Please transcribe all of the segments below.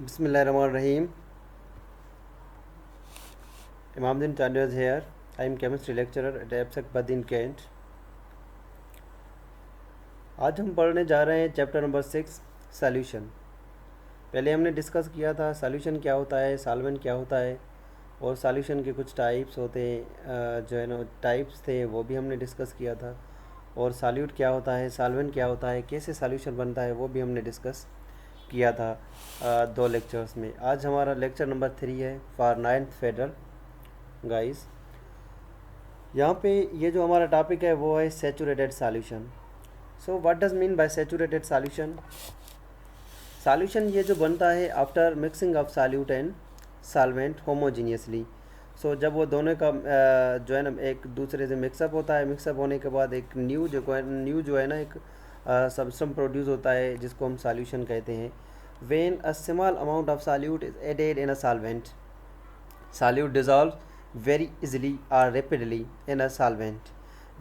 Bismillahirrahmanirrahim. Imamdin Chandu is here. I am chemistry lecturer at EBSEC Badin Kent. आज हम पढ़ने जा रहे हैं चैप्टर नंबर 6 सॉल्यूशन। पहले हमने डिस्कस किया था सॉल्यूशन क्या होता है, सॉल्वेंट क्या होता है और सॉल्यूशन के कुछ टाइप्स होते हैं, जो है ना टाइप्स थे वो भी हमने डिस्कस किया था। और सॉल्यूट क्या होता है, सॉल्वेंट क्या होता है, कैसे सॉल्यूशन बनता है वो भी हमने डिस्कस किया था 2 लेक्चर्स में। आज हमारा लेक्चर नंबर 3 है फॉर 9th फेडरल गाइस। यहाँ पे ये जो हमारा टॉपिक है वो है saturated solution. So what does mean by saturated solution? Solution ये जो बनता है after mixing of solute and solvent homogeneously. So जब वो दोनों का जो है ना एक दूसरे से मिक्सअप होता है, मिक्सअप होने के बाद एक न्यू जो है ना एक सबस्टेंस प्रोड्यूस होता है जिसको हम सॉल्यूशन कहते हैं। When a small amount of solute is added in a solvent, solute dissolve very easily और रैपिडली इन अ सॉल्वेंट।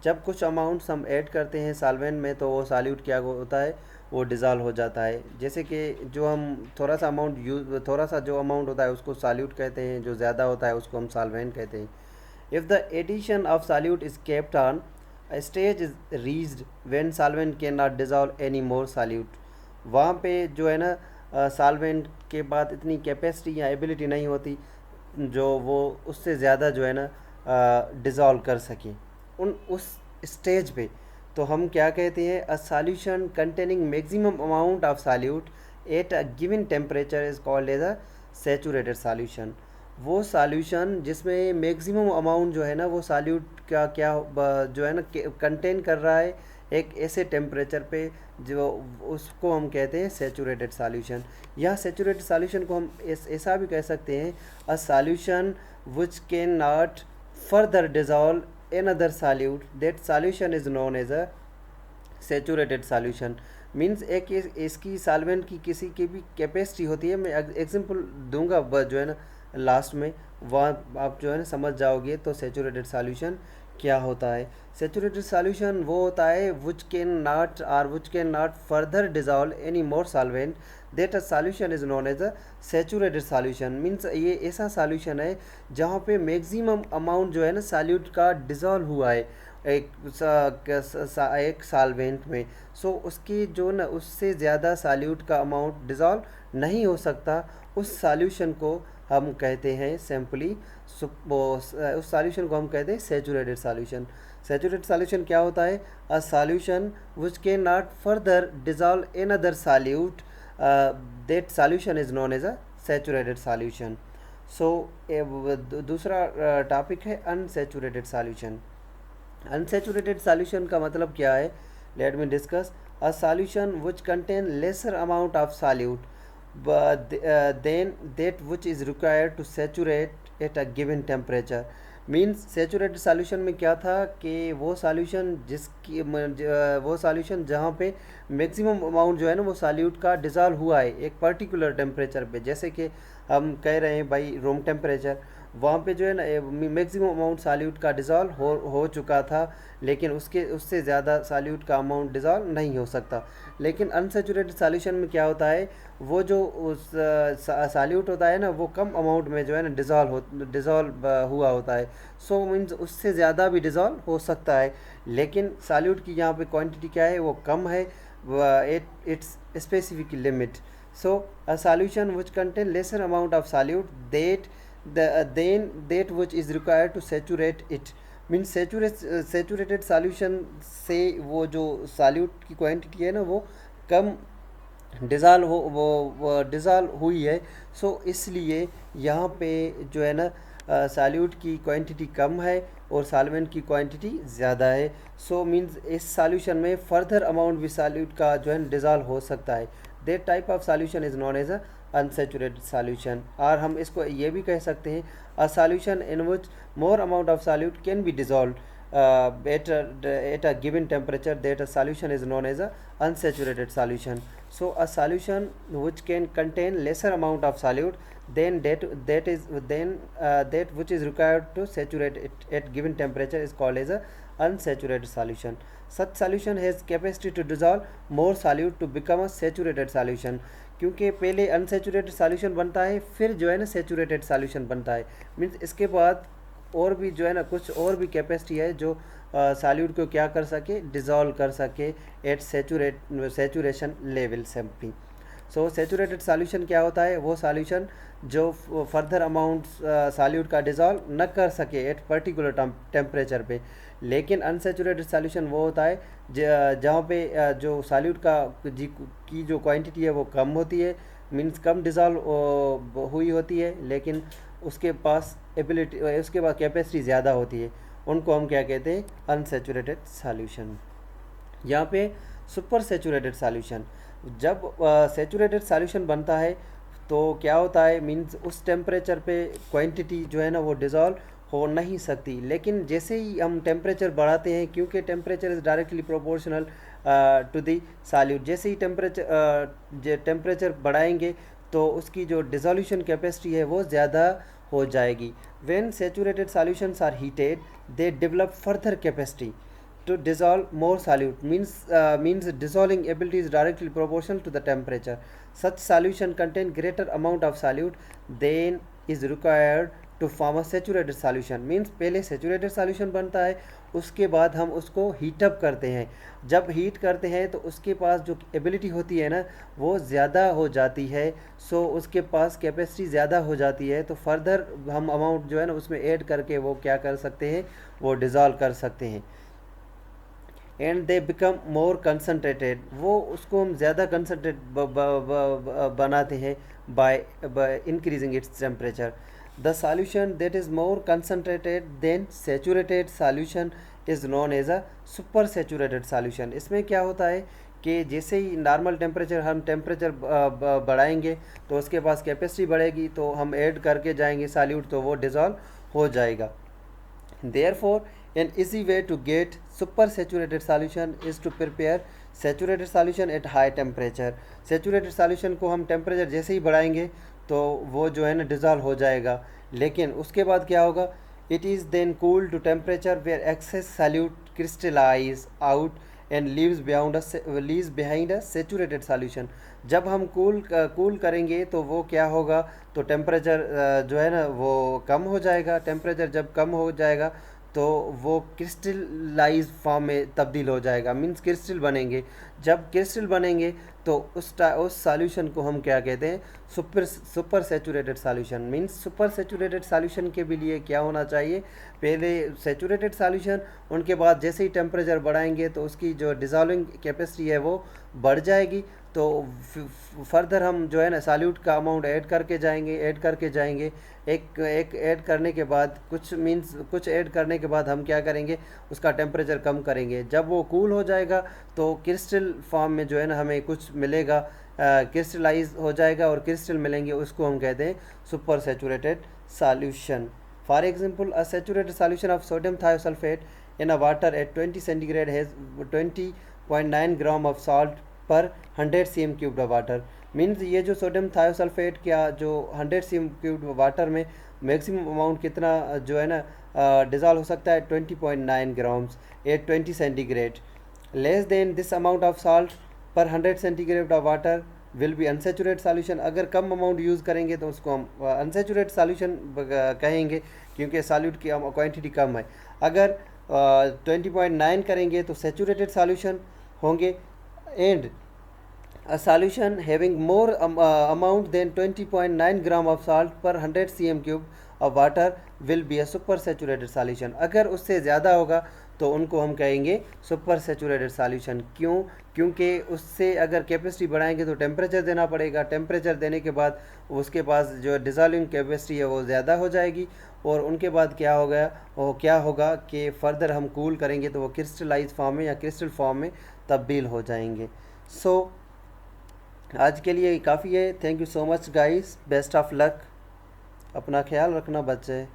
जब कुछ अमाउंट्स हम ऐड करते हैं सॉल्वेंट में तो वो सॉल्यूट क्या होता है, वो डिज़ॉल्व हो जाता है। जैसे कि जो हम थोड़ा सा जो अमाउंट होता है उसको सॉल्यूट कहते हैं, जो ज़्यादा होता है उसको हम सॉल्वेंट कहते हैं। If the addition of solute is kept on a stage is reached when solvent cannot dissolve any more solute, वहाँ पे जो है ना सॉल्वेंट के बाद इतनी कैपेसिटी या एबिलिटी नहीं होती जो वो उससे ज़्यादा जो है ना डिज़ोल्व कर सके उस स्टेज पे। तो हम क्या कहते हैं, a solution containing maximum amount of solute at a given temperature is called as a saturated solution. वो सॉल्यूशन जिसमें मैक्सिमम अमाउंट जो है ना वो सॉल्यूट का क्या जो है ना कंटेन कर रहा है एक ऐसे टेम्परेचर पे जो उसको हम कहते हैं सैचुरेटेड सॉल्यूशन। या सैचुरेटेड सॉल्यूशन को हम ऐसा भी कह सकते हैं, a solution which can not further dissolve in other solute, that solution is known as a saturated solution. Means एक इसकी सॉल्वेंट की किसी की भी कैपेसिटी होती है। मैं एग्जांपल दूंगा जो है ना लास्ट में, वहाँ आप जो है ना समझ जाओगे तो सैचुरेटेड सॉल्यूशन क्या होता है। सैचुरेटेड सॉल्यूशन वो होता है which can not further dissolve any more solvent, that a solution is known as a saturated solution. Means ये ऐसा सॉल्यूशन है जहाँ पे मैक्सिमम अमाउंट जो है ना सॉल्यूट का डिजॉल्व हुआ है एक सॉल्वेंट में। सो उसकी जो ना उससे ज़्यादा सॉल्यूट का अमाउंट डिजॉल्व नहीं हो सकता। उस सॉल्यूशन को हम कहते हैं सिंपली उस सॉल्यूशन को हम कहते हैं सैचुरेटेड सॉल्यूशन। सैचुरेटेड सॉल्यूशन क्या होता है, a solution which can not further dissolve in other solute, that solution is known as a saturated solution. So दूसरा टॉपिक है अनसैचुरेटेड सॉल्यूशन। अनसैचुरेटेड सॉल्यूशन का मतलब क्या है, let me discuss. A solution which contain lesser amount of solute than that which is required to saturate at a given temperature. Means saturated solution में क्या था कि वो सॉल्यूशन जहाँ पे मैक्सिमम अमाउंट जो है ना वो सॉल्यूट का डिज़ॉल्व हुआ है एक पर्टिकुलर टेम्परेचर पे। जैसे कि हम कह रहे हैं भाई रूम टेम्परेचर, वहाँ पे जो है ना मैक्सिमम अमाउंट सॉल्यूट का डिज़ॉल्व हो चुका था, लेकिन उससे ज़्यादा सॉल्यूट का अमाउंट डिज़ॉल्व नहीं हो सकता। लेकिन अनसैचुरेटेड सॉल्यूशन में क्या होता है, वो जो उस सॉल्यूट होता है ना वो कम अमाउंट में जो है ना डिज़ॉल्व हुआ होता है। सो मीन्स उससे ज़्यादा भी डिज़ॉल्व हो सकता है, लेकिन सॉल्यूट की यहाँ पे क्वांटिटी क्या है वो कम है, it's specific limit. So a solution which contain lesser amount of solute that which is required to saturate it, means saturated solution से वो जो सॉल्यूट की क्वांटिटी है ना वो कम डिज़ॉल्व वो डिज़ॉल्व हुई है। सो इसलिए यहाँ पे जो है ना सॉल्यूट की क्वांटिटी कम है और सॉल्वेंट की क्वांटिटी ज़्यादा है। सो मीन्स इस सॉल्यूशन में फर्दर अमाउंट भी सॉल्यूट का जो है डिज़ॉल्व हो सकता है। That type of solution is known as a unsaturated solution. और हम इसको ये भी कह सकते हैं, a solution in which more amount of solute can be dissolved at a given temperature, that a solution is known as a unsaturated solution. So a solution which can contain lesser amount of solute then that which is required to saturate it at given temperature is called as a unsaturated solution. Such solution has capacity to dissolve more solute to become a saturated solution. क्योंकि पहले unsaturated solution बनता है, फिर जो है ना saturated solution बनता है, मीन्स इसके बाद और भी जो है ना कुछ और भी कैपेसिटी है जो सॉल्यूट को क्या कर सके, डिज़ोल्व कर सके एट सेचुरेशन लेवल सिंपली. सो सेचुरेटेड सॉल्यूशन क्या होता है, वो सॉल्यूशन जो फर्दर अमाउंट सॉल्यूट का डिज़ोल्व न कर सके एट पर्टिकुलर टेम्परेचर पे. लेकिन अनसेचुरेटेड सॉल्यूशन वो होता है जहाँ पे जो सॉल्यूट की जो क्वांटिटी है वो कम होती है, मीन्स कम डिज़ोल्व हुई होती है, लेकिन उसके पास उसके पास कैपेसिटी ज़्यादा होती है. उनको हम क्या कहते हैं, अनसेचुरेटेड सॉल्यूशन. यहाँ पे सुपर सेचुरेटेड सॉल्यूशन, जब सेचुरेटेड सॉल्यूशन बनता है तो क्या होता है, मीन्स उस टेम्परेचर पे क्वांटिटी जो है ना वो डिज़ोल्व हो नहीं सकती. लेकिन जैसे ही हम टेम्परेचर बढ़ाते हैं, क्योंकि temperature is directly proportional to the solute, जैसे ही टेम्परेचर बढ़ाएंगे तो उसकी जो डिज़ोल्यूशन कैपेसिटी है वो ज़्यादा हो जाएगी. When saturated solutions are heated they develop further capacity to dissolve more solute, means dissolving ability is directly proportional to the temperature. Such solution contain greater amount of solute than is required to form a saturated solution. means पहले saturated solution बनता है, उसके बाद हम उसको heat up करते हैं. जब हीट करते हैं तो उसके पास जो एबिलिटी होती है ना वो ज़्यादा हो जाती है, सो उसके पास कैपेसिटी ज़्यादा हो जाती है, तो फर्दर हम अमाउंट जो है ना उसमें ऐड करके वो क्या कर सकते हैं, वो डिज़ोल्व कर सकते हैं. And they become more concentrated, वो उसको हम ज़्यादा कंसनट्रेट बनाते हैं by increasing its temperature. The solution that is more concentrated than saturated solution is known as a super saturated solution. इसमें क्या होता है कि जैसे ही नॉर्मल टेम्परेचर हम टेम्परेचर बढ़ाएंगे तो उसके पास कैपेसिटी बढ़ेगी, तो हम ऐड करके जाएंगे सॉल्यूट तो वो डिज़ोल्व हो जाएगा. Therefore, an easy way to get supersaturated solution is to prepare saturated solution at high temperature. Saturated solution को हम टेम्परेचर जैसे ही बढ़ाएंगे तो वो जो है ना डिज़ोल्व हो जाएगा. लेकिन उसके बाद क्या होगा, it is then cooled to temperature where excess solute crystallize out and leaves behind a saturated solution. जब हम कूल करेंगे तो वो क्या होगा, तो टेम्परेचर जो है ना वो कम हो जाएगा. टेम्परेचर जब कम हो जाएगा तो वो क्रिस्टलाइज फॉर्म में तब्दील हो जाएगा, मीन्स क्रिस्टल बनेंगे. जब क्रिस्टल बनेंगे तो उस सॉल्यूशन को हम क्या कहते हैं, super saturated solution. Means super saturated solution के भी लिए क्या होना चाहिए, पहले सेचुरेटेड सॉल्यूशन, उनके बाद जैसे ही टेम्परेचर बढ़ाएंगे तो उसकी जो डिज़ोल्विंग कैपेसिटी है वो बढ़ जाएगी, तो फर्दर हम जो है ना सॉल्यूट का अमाउंट ऐड करके जाएंगे. एक ऐड करने के बाद कुछ ऐड करने के बाद हम क्या करेंगे, उसका टेम्परेचर कम करेंगे. जब वो कूल हो जाएगा तो क्रिस्टल फॉर्म में जो है ना हमें कुछ मिलेगा, क्रिस्टलाइज हो जाएगा और क्रिस्टल मिलेंगे, उसको हम कहते हैं super saturated solution. For example, a saturated solution of sodium thiosulphate in a water at 20 centigrade has 20.9 gram of salt per 100 cm³ of water. Means ये जो सोडियम थायोसल्फेट का जो 100 cm³ वाटर में मैक्सिमम अमाउंट कितना जो है ना dissolve हो सकता है, 20.9 grams at 20 centigrade. Less than this amount of salt per 100 cm³ of water will be unsaturate solution. अगर कम अमाउंट यूज़ करेंगे तो उसको हम अनसेचुरेट सॉल्यूशन कहेंगे, क्योंकि सॉल्यूट की क्वांटिटी कम है. अगर 20.9 करेंगे तो सेचुरेटेड सॉल्यूशन होंगे. And a solution having more amount than 20.9 gram of salt per 100 cm³ of water will be a super saturated solution. अगर उससे ज़्यादा होगा तो उनको हम कहेंगे सुपर सेचुरेटेड सॉल्यूशन. क्यों, क्योंकि उससे अगर कैपेसिटी बढ़ाएंगे तो टेम्परेचर देना पड़ेगा. टेम्परेचर देने के बाद उसके पास जो डिज़ोल्विंग कैपेसिटी है वो ज़्यादा हो जाएगी, और उनके बाद क्या होगा कि फर्दर हम कूल करेंगे तो वो क्रिस्टलाइज फॉर्म में या क्रिस्टल फॉर्म में तब्दील हो जाएंगे. सो आज के लिए काफ़ी है. Thank you so much guys, best of luck, अपना ख्याल रखना बच्चे.